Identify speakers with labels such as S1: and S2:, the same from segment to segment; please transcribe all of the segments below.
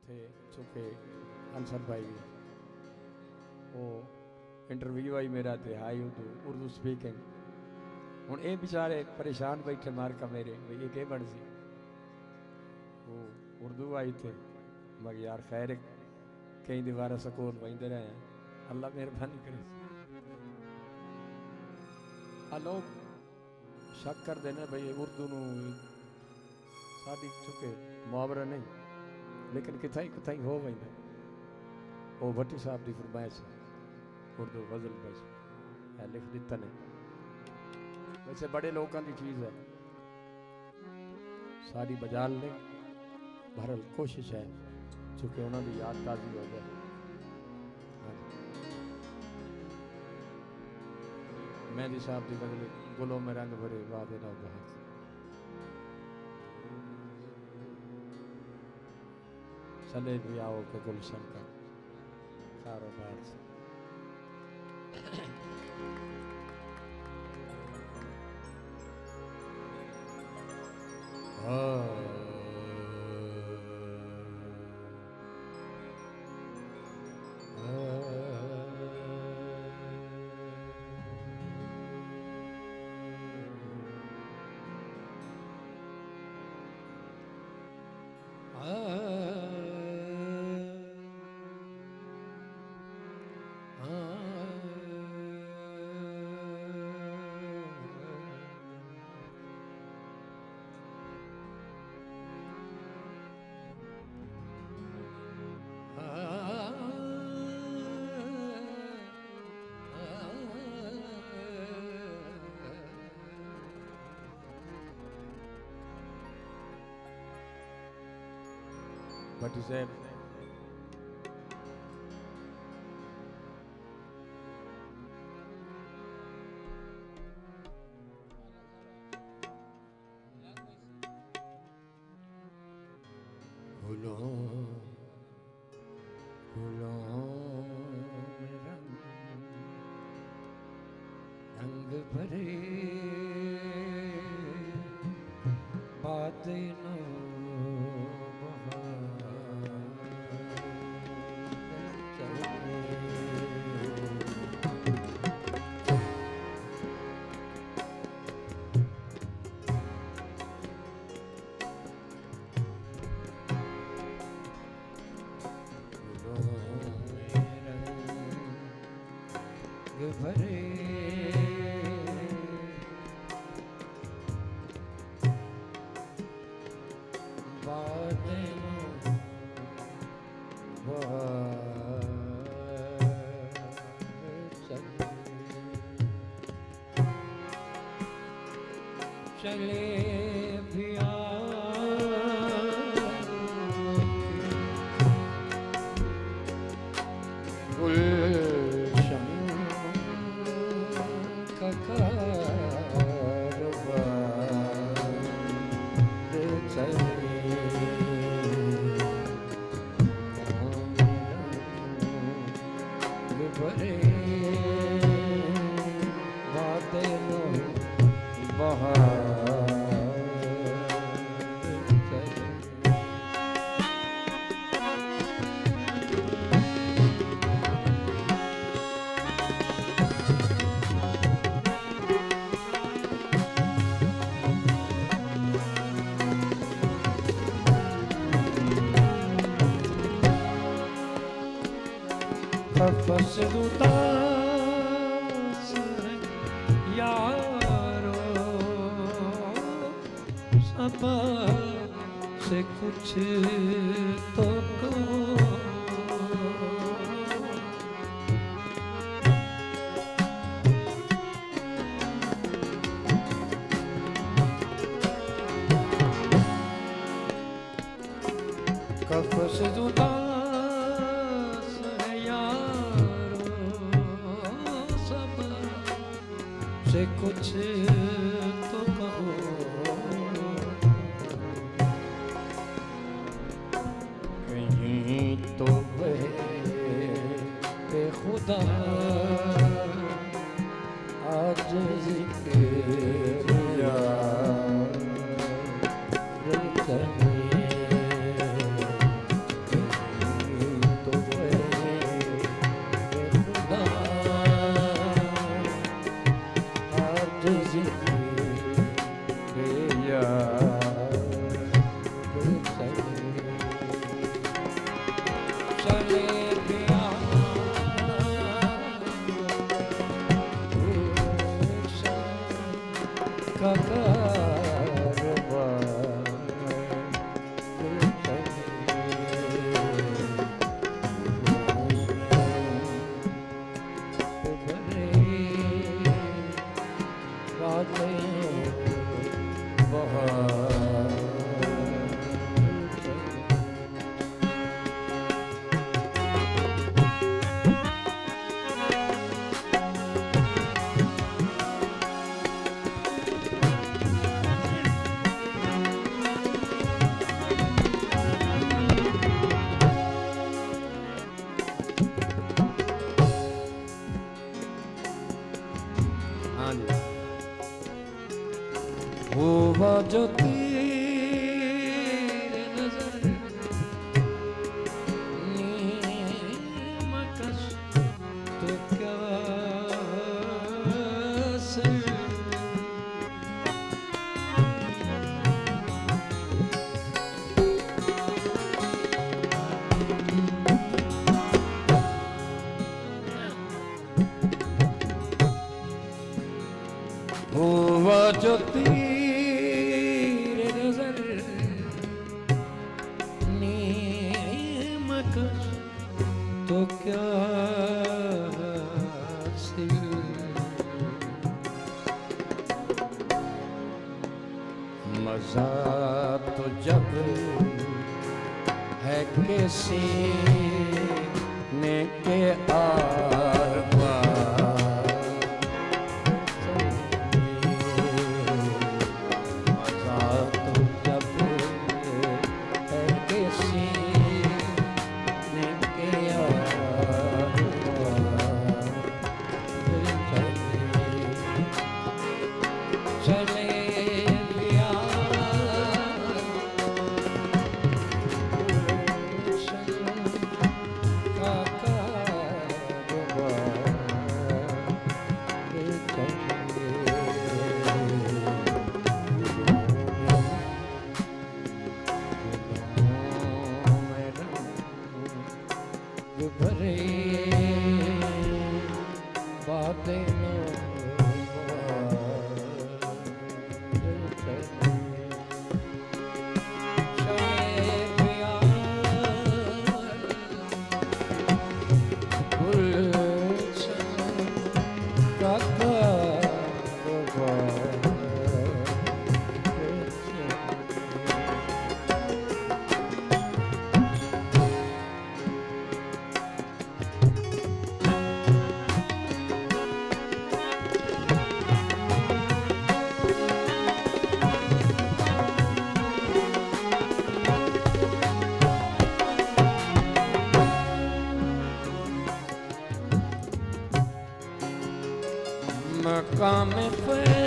S1: थे चुके अंसर भाई वो इंटरव्यू आई मेरा थे हाई उर्दू स्पीकिंग हूँ ये बेचारे परेशान बैठे मार का मेरे भाई ये बन सी वो उर्दू आई थे मगर यार खैर कई दीवार सकून वहीं रहे हैं अल्लाह मेहरबानी करे लोग शक कर देने भाई उर्दू साड़ी चुके मुहावरा नहीं लेकिन कितना ही हो वही वो भट्टी साहब की फरमाइश उर्दू गजल बस है लिख दिता ने वैसे बड़े लोगों की चीज़ है सारी बजाल ने भरल कोशिश है चूँकि उन्होंने याद ताज़ी हो जाए मेहंदी साहब की गजल गुलों में रंग भरे वादे ना बहुत चले भी आओ के गुलशन का कारोबार से But he said, रंग भरे बातें न भरे चले भी कफस उदास यारो सबा से कुछ तो कहो कफस उदास से कुछ तो कहो कहीं तो बे खुदा आज जिक्र यार जो तीर नजर नीमकश तो क्या असर हुआ जो तीर नजर नीमकश तो क्या सिल मजा तो जब है किसी ने के आर पार मजा तो जब है किसी ने के आर पार चले भरे बातें मकाम पे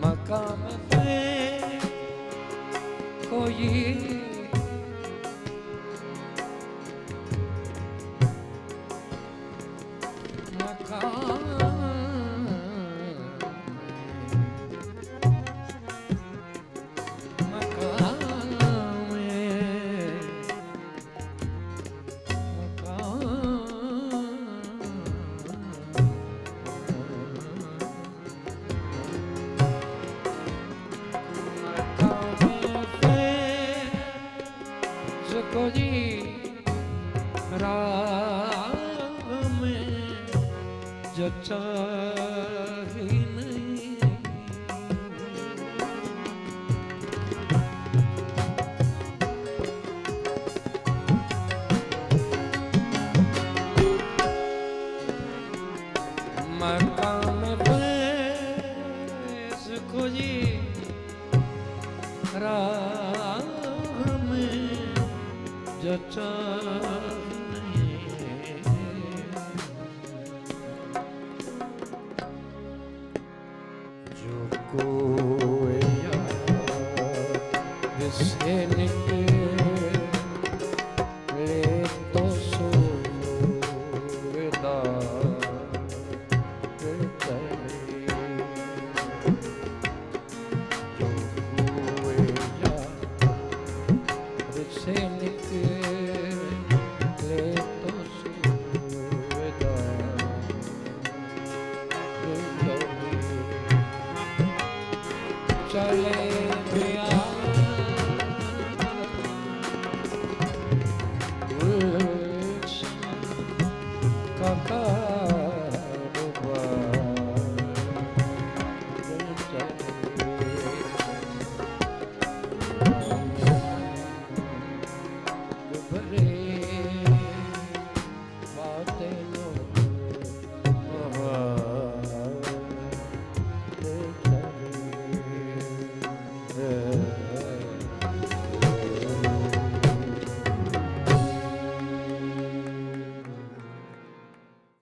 S1: मकाम पे कोई राग में जचा ही नहीं मकाम फैज़ को जी राग में जचा से निकले तो से निकले तो चले भरे